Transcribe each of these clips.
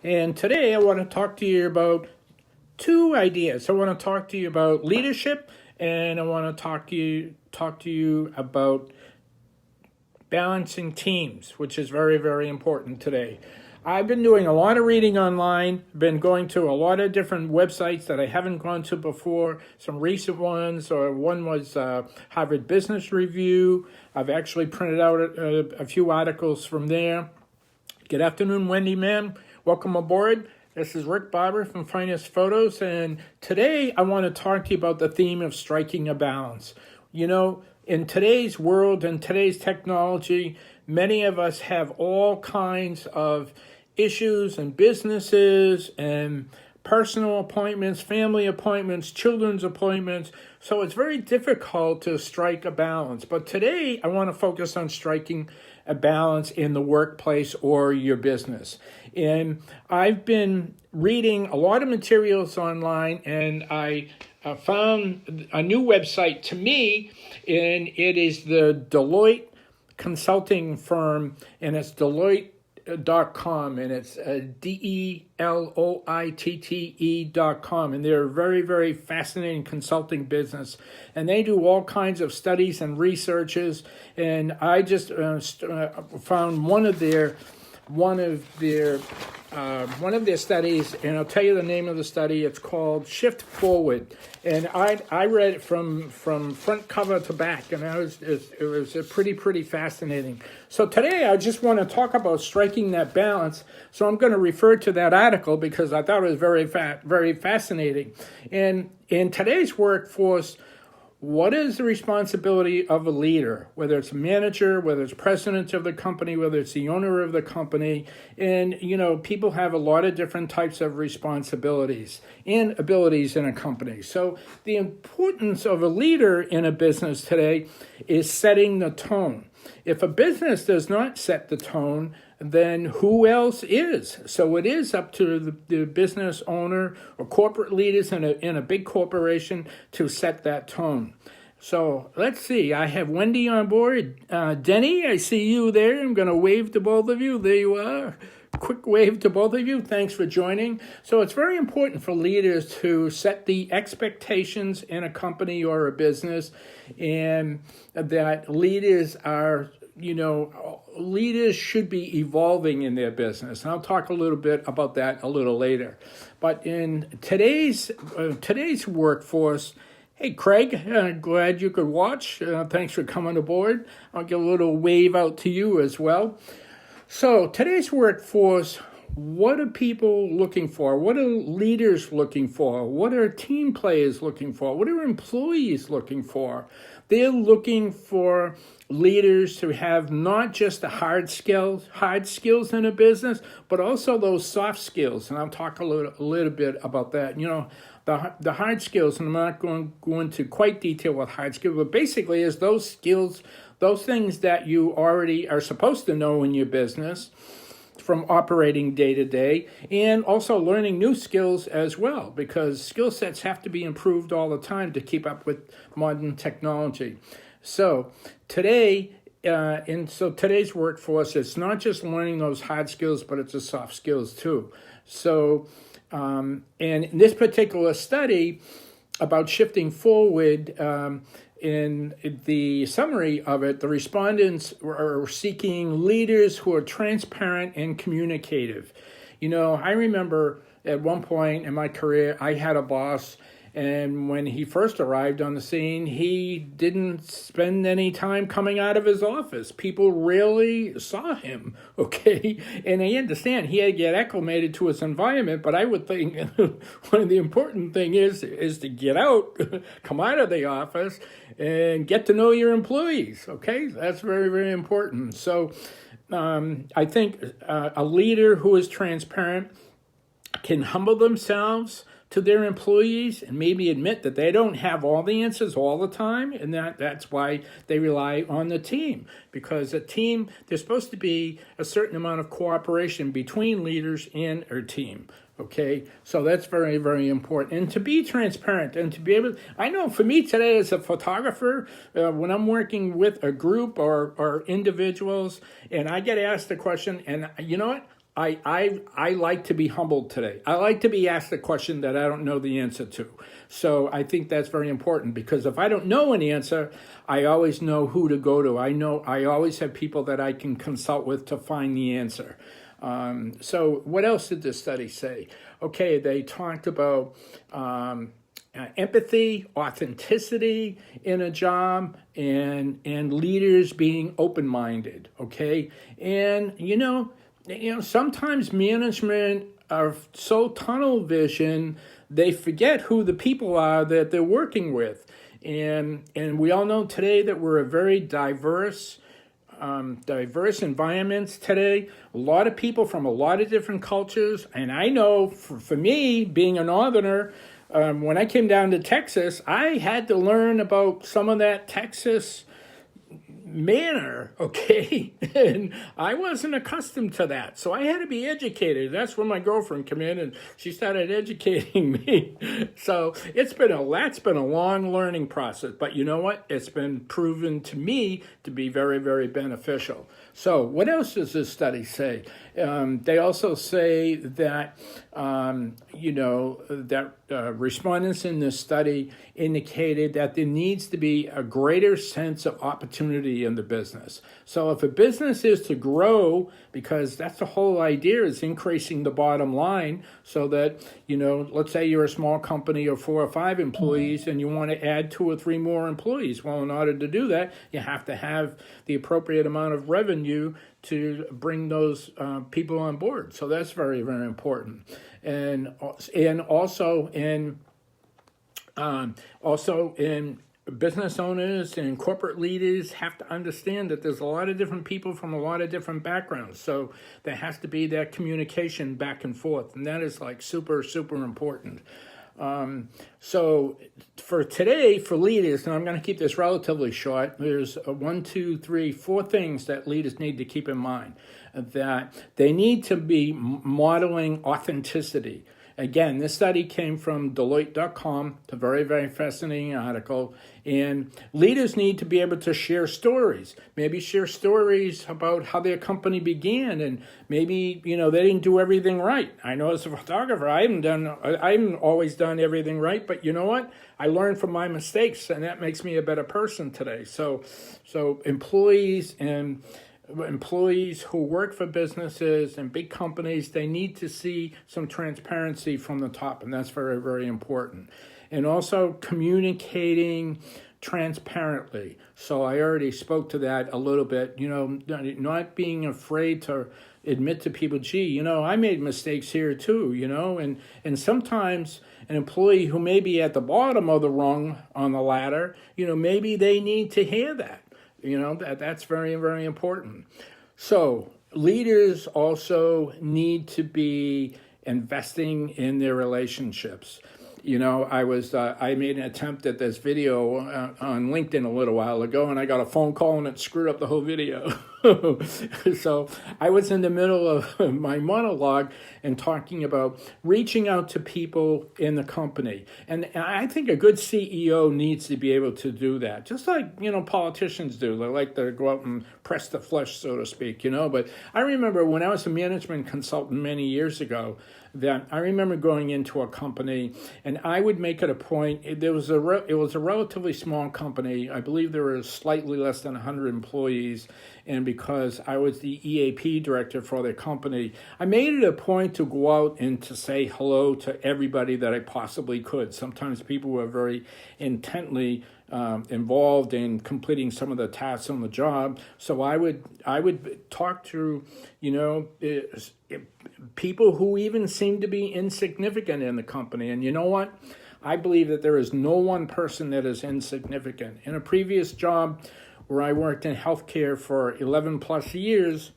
And today I want to talk to you about two ideas. I want to talk to you about leadership, and I want to talk to you about balancing teams, which is very, very important today. I've been doing a lot of reading online, been going to a lot of different websites that I haven't gone to before, some recent ones, or one was Harvard Business Review. I've actually printed out a few articles from there. Good afternoon, Wendy, ma'am. Welcome aboard. This is Rick Barber from Finest Photos, and today I want to talk to you about the theme of striking a balance. You know, in today's world and today's technology, many of us have all kinds of issues and businesses and personal appointments, family appointments, children's appointments. So it's very difficult to strike a balance. But today I want to focus on striking a balance in the workplace or your business. And I've been reading a lot of materials online, and I found a new website to me, and it is the Deloitte consulting firm, and it's Deloitte.com, and it's DELOITTE.com, and they're a very, very fascinating consulting business, and they do all kinds of studies and researches. And I just found one of their studies, and I'll tell you the name of the study. It's called Shift Forward, and I read it from front cover to back, and it was pretty fascinating. So today I just want to talk about striking that balance. So I'm going to refer to that article because I thought it was very fascinating. And in today's workforce, what is the responsibility of a leader, whether it's a manager, whether it's president of the company, whether it's the owner of the company? And, you know, people have a lot of different types of responsibilities and abilities in a company. So the importance of a leader in a business today is setting the tone. If a business does not set the tone, then who else is? So it is up to the business owner or corporate leaders in a big corporation to set that tone. So let's see. I have Wendy on board. Denny, I see you there. I'm going to wave to both of you. There you are. Quick wave to both of you. Thanks for joining. So it's very important for leaders to set the expectations in a company or a business, and that leaders should be evolving in their business. And I'll talk a little bit about that a little later. But in today's workforce, hey, Craig, glad you could watch. Thanks for coming aboard. I'll give a little wave out to you as well. So today's workforce, what are people looking for? What are leaders looking for? What are team players looking for? What are employees looking for? They're looking for leaders to have not just the hard skills in a business, but also those soft skills. And I'll talk a little bit about that. You know, the hard skills, and I'm not going to go into quite detail with hard skills, but basically is those skills, those things that you already are supposed to know in your business from operating day to day, and also learning new skills as well, because skill sets have to be improved all the time to keep up with modern technology. So today's workforce, it's not just learning those hard skills, but it's the soft skills too. So, and in this particular study about shifting forward, in the summary of it, the respondents are seeking leaders who are transparent and communicative. You know, I remember at one point in my career, I had a boss, and when he first arrived on the scene, he didn't spend any time coming out of his office. People rarely saw him, okay? And I understand he had to get acclimated to his environment, but I would think one of the important thing is to get out, come out of the office, and get to know your employees, okay? That's very, very important. So I think a leader who is transparent can humble themselves to their employees and maybe admit that they don't have all the answers all the time, and that's why they rely on the team. Because a team, there's supposed to be a certain amount of cooperation between leaders and a team. Okay, so that's very, very important. And to be transparent and to be able, I know for me today as a photographer, when I'm working with a group or individuals, and I get asked a question, and you know what? I like to be humbled today. I like to be asked a question that I don't know the answer to. So I think that's very important, because if I don't know an answer, I always know who to go to. I always have people that I can consult with to find the answer. So what else did this study say? Okay, they talked about empathy, authenticity in a job, and leaders being open-minded. Okay, and sometimes management are so tunnel vision, they forget who the people are that they're working with. And we all know today that we're a very diverse environments today. A lot of people from a lot of different cultures. And I know for me, being a northerner, when I came down to Texas, I had to learn about some of that Texas manner, okay? And I wasn't accustomed to that. So I had to be educated. That's when my girlfriend came in and she started educating me. So that's been a long learning process. But you know what? It's been proven to me to be very, very beneficial. So what else does this study say? They also say that, respondents in this study indicated that there needs to be a greater sense of opportunity in the business. So if a business is to grow, because that's the whole idea, is increasing the bottom line, so that, let's say you're a small company of 4 or 5 employees and you want to add 2 or 3 more employees. Well, in order to do that, you have to have the appropriate amount of revenue to bring those people on board. So that's very, very important. And also in business owners and corporate leaders have to understand that there's a lot of different people from a lot of different backgrounds. So there has to be that communication back and forth. And that is like super, super important. So for today, for leaders, and I'm going to keep this relatively short, there's 4 things that leaders need to keep in mind. That they need to be modeling authenticity. Again, this study came from Deloitte.com. It's a very, very fascinating article. And leaders need to be able to share stories. Maybe share stories about how their company began, and maybe, they didn't do everything right. I know as a photographer, I haven't always done everything right, but you know what? I learned from my mistakes, and that makes me a better person today. So employees who work for businesses and big companies, they need to see some transparency from the top, and that's very, very important. And also communicating transparently. So I already spoke to that a little bit, not being afraid to admit to people, gee, I made mistakes here too, and sometimes an employee who may be at the bottom of the rung on the ladder, maybe they need to hear that. That's very, very important. So leaders also need to be investing in their relationships. I made an attempt at this video on LinkedIn a little while ago, and I got a phone call and it screwed up the whole video. So I was in the middle of my monologue and talking about reaching out to people in the company. And I think a good CEO needs to be able to do that, just like, politicians do. They like to go out and press the flesh, so to speak, But I remember when I was a management consultant many years ago, that I remember going into a company, and I would make it a point. It was a relatively small company. I believe there were slightly less than 100 employees, and because I was the EAP director for the company, I made it a point to go out and to say hello to everybody that I possibly could. Sometimes people were very intently involved in completing some of the tasks on the job. So I would talk to, people who even seem to be insignificant in the company. And you know what? I believe that there is no one person that is insignificant. In a previous job where I worked in healthcare for 11 plus years,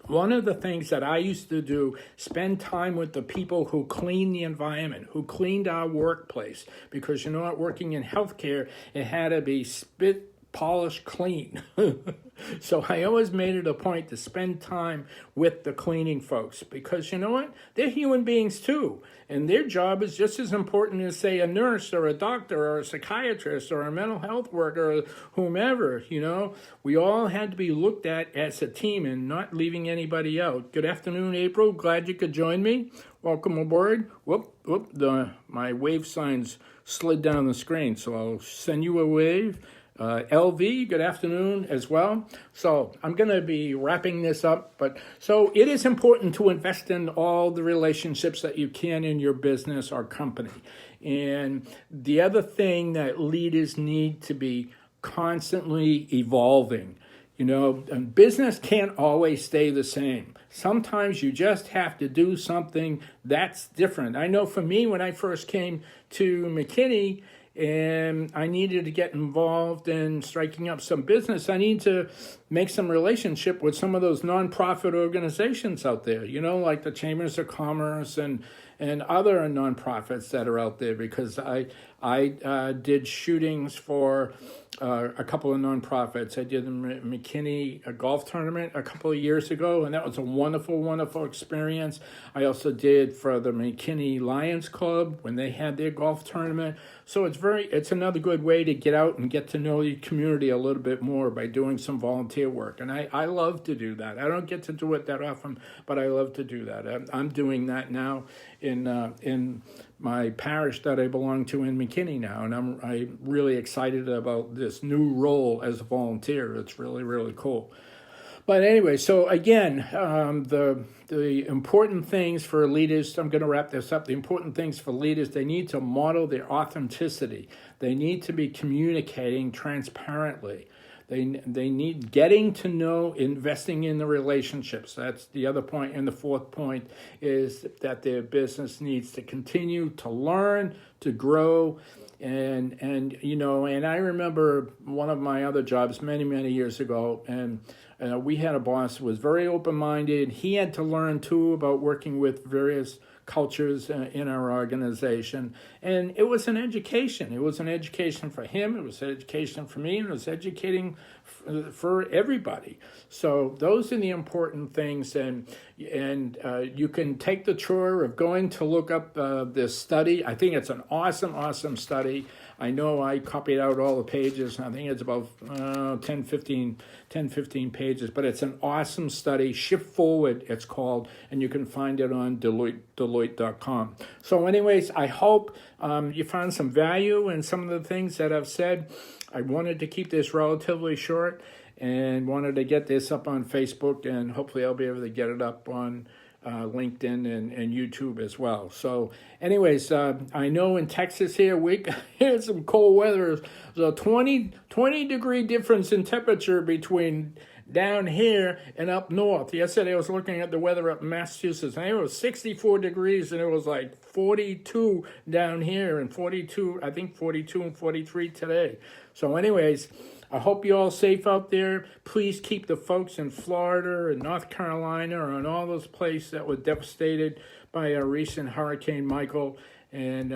one of the things that I used to do, spend time with the people who clean the environment, who cleaned our workplace. Because you know what, working in healthcare, it had to be polished clean. So I always made it a point to spend time with the cleaning folks, because you know what? They're human beings too. And their job is just as important as, say, a nurse or a doctor or a psychiatrist or a mental health worker or whomever. We all had to be looked at as a team and not leaving anybody out. Good afternoon, April. Glad you could join me. Welcome aboard. My wave signs slid down the screen, so I'll send you a wave. LV, good afternoon as well. So I'm going to be wrapping this up. So it is important to invest in all the relationships that you can in your business or company. And the other thing that leaders need to be constantly evolving. And business can't always stay the same. Sometimes you just have to do something that's different. I know for me, when I first came to McKinney, and I needed to get involved in striking up some business, I need to make some relationship with some of those nonprofit organizations out there, like the Chambers of Commerce and other nonprofits that are out there, because I did shootings for a couple of nonprofits. I did the McKinney golf tournament a couple of years ago, and that was a wonderful, wonderful experience. I also did for the McKinney Lions Club when they had their golf tournament. So it's another good way to get out and get to know the community a little bit more by doing some volunteer work. And I love to do that. I don't get to do it that often, but I love to do that. I'm doing that now in my parish that I belong to in McKinney now, and I'm really excited about this new role as a volunteer. It's really, really cool. But anyway, so again, the important things for leaders, I'm going to wrap this up. The important things for leaders, they need to model their authenticity. They need to be communicating transparently. They need getting to know, investing in the relationships. That's the other point. And the fourth point is that their business needs to continue to learn, to grow. And I remember one of my other jobs many, many years ago, and we had a boss who was very open-minded. He had to learn, too, about working with various cultures in our organization. And it was an education. It was an education for him. It was an education for me. And it was educating for everybody. So those are the important things. And you can take the chore of going to look up this study. I think it's an awesome, awesome study. I know I copied out all the pages. I think it's about 10, 15 pages, but it's an awesome study. Shift Forward, it's called, and you can find it on Deloitte.com. So anyways, I hope you found some value in some of the things that I've said. I wanted to keep this relatively short and wanted to get this up on Facebook, and hopefully I'll be able to get it up on LinkedIn and YouTube as well. So anyways, I know in Texas here, we had some cold weather. There's a 20 degree difference in temperature between down here and up north. Yesterday I was looking at the weather up in Massachusetts, and it was 64 degrees, and it was like 42 down here, and 42 and 43 today. So anyways, I hope you're all safe out there. Please keep the folks in Florida and North Carolina and all those places that were devastated by a recent Hurricane Michael. And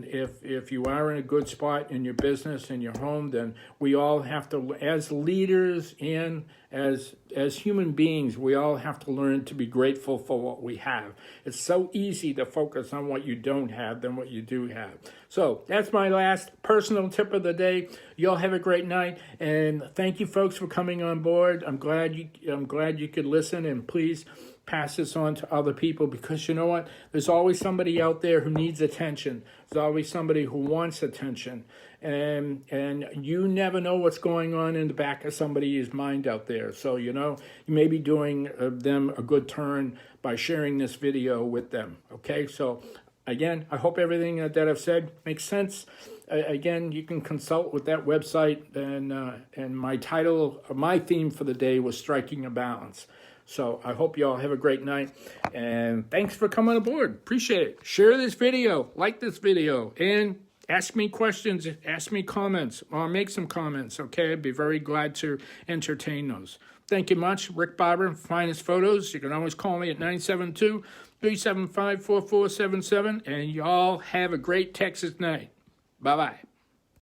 if you are in a good spot in your business and your home, then we all have to, as leaders and as human beings, we all have to learn to be grateful for what we have. It's so easy to focus on what you don't have than what you do have. So that's my last personal tip of the day. You all have a great night, and thank you, folks, for coming on board. I'm glad you could listen, and please pass this on to other people, because you know what? There's always somebody out there who needs attention. There's always somebody who wants attention. And you never know what's going on in the back of somebody's mind out there. So, you may be doing them a good turn by sharing this video with them. Okay, so again, I hope everything that I've said makes sense. Again, you can consult with that website, and my theme for the day was striking a balance. So I hope you all have a great night, and thanks for coming aboard. Appreciate it. Share this video, like this video, and ask me questions, ask me comments, or make some comments, okay? I'd be very glad to entertain those. Thank you much. Rick Barber, Finest Photos. You can always call me at 972-375-4477, and y'all have a great Texas night. Bye-bye.